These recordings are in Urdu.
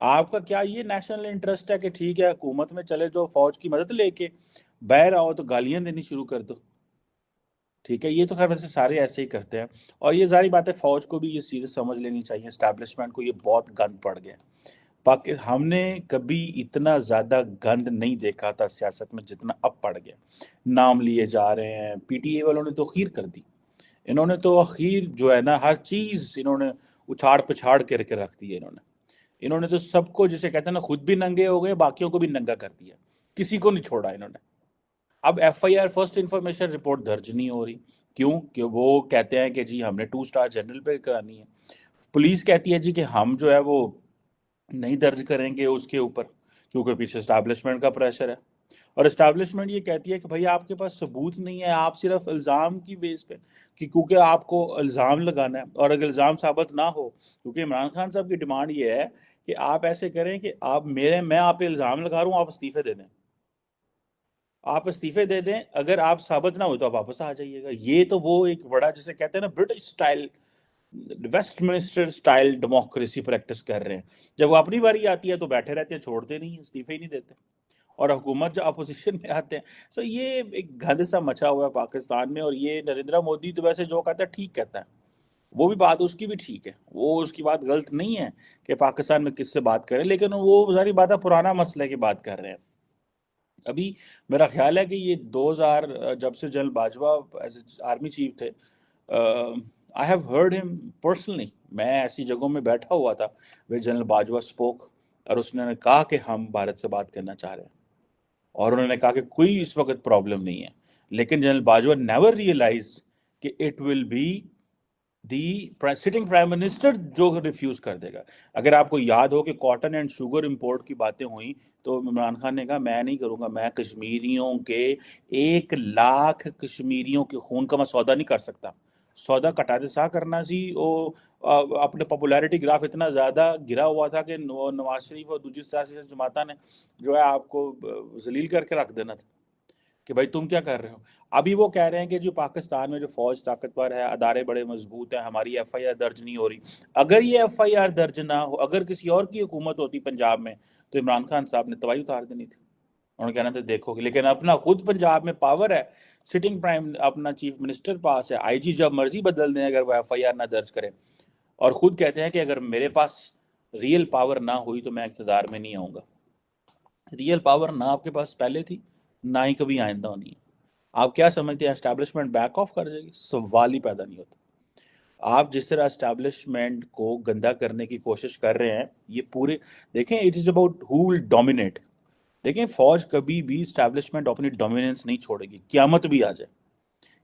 آپ کا کیا یہ نیشنل انٹرسٹ ہے کہ ٹھیک ہے حکومت میں چلے جو فوج کی مدد لے کے باہر آؤ تو گالیاں دینی شروع کر دو؟ ٹھیک ہے، یہ تو خیر ویسے سارے ایسے ہی کرتے ہیں، اور یہ ظاہری بات ہے فوج کو بھی یہ چیزیں سمجھ لینی چاہیے، اسٹیبلشمنٹ کو یہ بہت گند پڑ گیا۔ ہم نے کبھی اتنا زیادہ گند نہیں دیکھا تھا سیاست میں جتنا اب پڑ گیا۔ نام لیے جا رہے ہیں، پی ٹی اے والوں نے تو خیر کر دی، انہوں نے تو اخیر جو ہے نا ہر چیز انہوں نے اچھاڑ پچھاڑ کر کے رکھ دی ہے، انہوں نے تو سب کو جسے کہتے ہیں نا خود بھی ننگے ہو گئے، باقیوں کو بھی ننگا کر دیا، کسی کو نہیں چھوڑا انہوں نے۔ اب F I R first information report درج نہیں ہو رہی، کیوں کہ وہ کہتے ہیں کہ جی ہم نے 2 اسٹار جنرل پہ کرانی ہے، پولیس کہتی ہے جی کہ ہم جو ہے وہ نہیں درج کریں گے اس کے اوپر کیونکہ پیچھے اسٹیبلشمنٹ کا پریشر ہے، اور اسٹیبلشمنٹ یہ کہتی ہے کہ بھائی آپ کے پاس ثبوت نہیں ہے، آپ صرف الزام کی بیس پہ کہ کیونکہ آپ کو الزام لگانا ہے، اور اگر الزام ثابت نہ ہو، کیونکہ عمران خان صاحب کی ڈیمانڈ یہ ہے کہ آپ ایسے کریں کہ میں آپ پہ الزام لگا رہا ہوں، آپ استعفے دے دیں، آپ استعفے دے دیں، اگر آپ ثابت نہ ہو تو آپ واپس آ جائیے گا۔ یہ تو وہ ایک بڑا جسے کہتے ہیں نا British style, Westminster style democracy practice کر رہے ہیں۔ جب وہ اپنی باری آتی ہے تو بیٹھے رہتے ہیں، چھوڑتے نہیں ہیں، استعفے ہی نہیں دیتے، اور حکومت جو اپوزیشن میں آتے ہیں۔ سو یہ ایک گند سا مچا ہوا ہے پاکستان میں، اور یہ نریندرا مودی تو ویسے جو کہتا ہے ٹھیک کہتا ہے، وہ بھی بات اس کی بھی ٹھیک ہے، وہ اس کی بات غلط نہیں ہے کہ پاکستان میں کس سے بات کریں، لیکن وہ ظاہری بات ہے پرانا مسئلہ کی بات کر رہے ہیں۔ ابھی میرا خیال ہے کہ یہ 2000 جب سے general Bajwa as A army chief تھے، آئی ہیو ہرڈ ہم پرسنلی، میں ایسی جگہوں میں بیٹھا ہوا تھا وہ جنرل باجوہ اسپوک، اور اس نے کہا کہ ہم بھارت سے بات کرنا چاہ رہے ہیں، اور انہوں نے کہا کہ کوئی اس وقت پرابلم نہیں ہے، لیکن جنرل باجوہ نیور ریئلائز کہ it will be the sitting prime minister جو ریفیوز کر دے گا۔ اگر آپ کو یاد ہو کہ کاٹن اینڈ شوگر امپورٹ کی باتیں ہوئیں تو عمران خان نے کہا میں نہیں کروں گا، میں کشمیریوں کے 1 لاکھ کشمیریوں کے خون کا میں سودا نہیں کر سکتا، سودا کٹا دے سا کرنا سی۔ اپنے پاپولیرٹی گراف اتنا زیادہ گرا ہوا تھا کہ نواز شریف اور دوسری سیاسی جماعتیں نے جو ہے آپ کو ذلیل کر کے رکھ دینا تھا کہ بھائی تم کیا کر رہے ہو۔ ابھی وہ کہہ رہے ہیں کہ جو پاکستان میں جو فوج طاقتور ہے، ادارے بڑے مضبوط ہیں، ہماری ایف آئی آر درج نہیں ہو رہی۔ اگر یہ ایف آئی آر درج نہ ہو، اگر کسی اور کی حکومت ہوتی پنجاب میں تو عمران خان صاحب نے تباہی اتار دینی تھی، انہوں نے کہنا تھا دیکھو گے، لیکن اپنا خود پنجاب میں پاور ہے، سٹنگ پرائم اپنا چیف منسٹر پاس ہے، آئی جی جب مرضی بدل دیں اگر وہ ایف آئی آر نہ درج کرے، اور خود کہتے ہیں کہ اگر میرے پاس ریئل پاور نہ ہوئی تو میں اقتدار میں نہیں آؤں گا۔ ریئل پاور نہ آپ کے پاس پہلے تھی، نہ ہی کبھی آئندہ ہونی ہے۔ آپ کیا سمجھتے ہیں اسٹیبلشمنٹ بیک آف کر جائے گی؟ سوال ہی پیدا نہیں ہوتا۔ آپ جس طرح اسٹیبلشمنٹ کو گندا کرنے کی کوشش کر رہے ہیں، یہ پورے دیکھیں it is about who will dominate. دیکھیں فوج کبھی بھی اسٹیبلشمنٹ اپنی ڈومیننس نہیں چھوڑے گی، قیامت بھی آ جائے،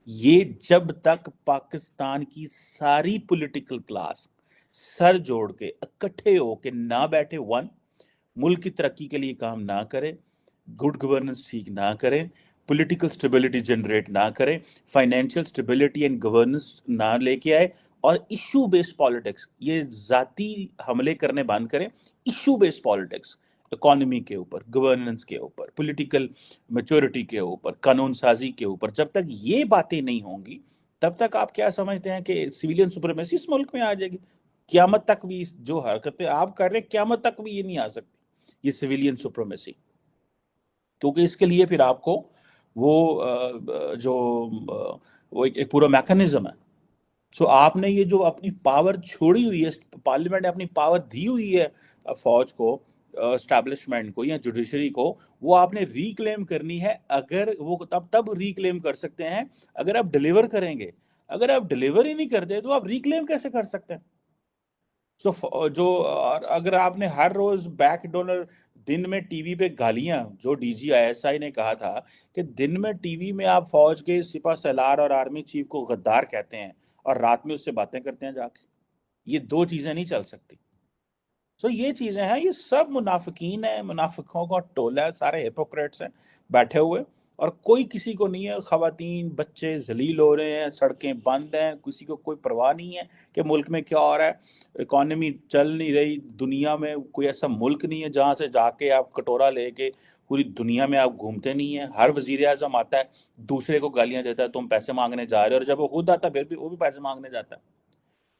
یہ جب تک پاکستان کی ساری پولیٹیکل کلاس سر جوڑ کے اکٹھے ہو کے نہ بیٹھے، ملک کی ترقی کے لیے کام نہ کرے، گڈ گورننس ٹھیک نہ کرے، پولیٹیکل سٹیبلٹی جنریٹ نہ کرے، فائنینشیل سٹیبلٹی اینڈ گورننس نہ لے کے آئے، اور ایشو بیس پالیٹکس، یہ ذاتی حملے کرنے بند کریں، ایشو بیس پالیٹکس، اکانومی کے اوپر، گورننس کے اوپر، پولیٹیکل میچورٹی کے اوپر، قانون سازی کے اوپر، جب تک یہ باتیں نہیں ہوں گی تب تک آپ کیا سمجھتے ہیں کہ سویلین سپریمیسی اس ملک میں آ جائے گی؟ قیامت تک بھی جو حرکتیں آپ کر رہے ہیں قیامت تک بھی یہ نہیں آ سکتی، یہ سویلین سپریمیسی، کیونکہ اس کے لیے پھر آپ کو وہ جو وہ ایک پورا میکانزم ہے۔ سو آپ نے یہ جو اپنی پاور چھوڑی ہوئی ہے، پارلیمنٹ نے اپنی پاور دی ہوئی ہے فوج کو، اسٹیبلشمنٹ کو یا جوڈیشری کو، وہ آپ نے ریکلیم کرنی ہے۔ اگر وہ تب ریکلیم کر سکتے ہیں اگر آپ ڈیلیور کریں گے، اگر آپ ڈیلیور ہی نہیں کرتے تو آپ ریکلیم کیسے کر سکتے ہیں؟ اگر آپ نے ہر روز بیک ڈونر دن میں ٹی وی پہ گالیاں، جو D G I S I نے کہا تھا کہ دن میں ٹی وی میں آپ فوج کے سپہ سالار اور آرمی چیف کو غدار کہتے ہیں اور رات میں اس سے باتیں کرتے ہیں جا کے، یہ 2 چیزیں نہیں چل سکتی۔ سو یہ چیزیں ہیں، یہ سب منافقین ہیں، منافقوں کا ٹولہ ہے، سارے ہیپوکریٹس ہیں بیٹھے ہوئے، اور کوئی کسی کو نہیں ہے۔ خواتین بچے ذلیل ہو رہے ہیں، سڑکیں بند ہیں، کسی کو کوئی پرواہ نہیں ہے کہ ملک میں کیا ہو رہا ہے، اکانومی چل نہیں رہی، دنیا میں کوئی ایسا ملک نہیں ہے جہاں سے جا کے آپ کٹورا لے کے پوری دنیا میں آپ گھومتے نہیں ہیں۔ ہر وزیر اعظم آتا ہے دوسرے کو گالیاں دیتا ہے، تم پیسے مانگنے جا رہے ہو، اور جب وہ خود آتا ہے پھر بھی وہ بھی پیسے مانگنے جاتا ہے،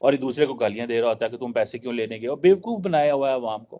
اور ایک دوسرے کو گالیاں دے رہا ہوتا ہے کہ تم پیسے کیوں لینے گئے ہو۔ بیوقوف بنایا ہوا ہے عوام کو۔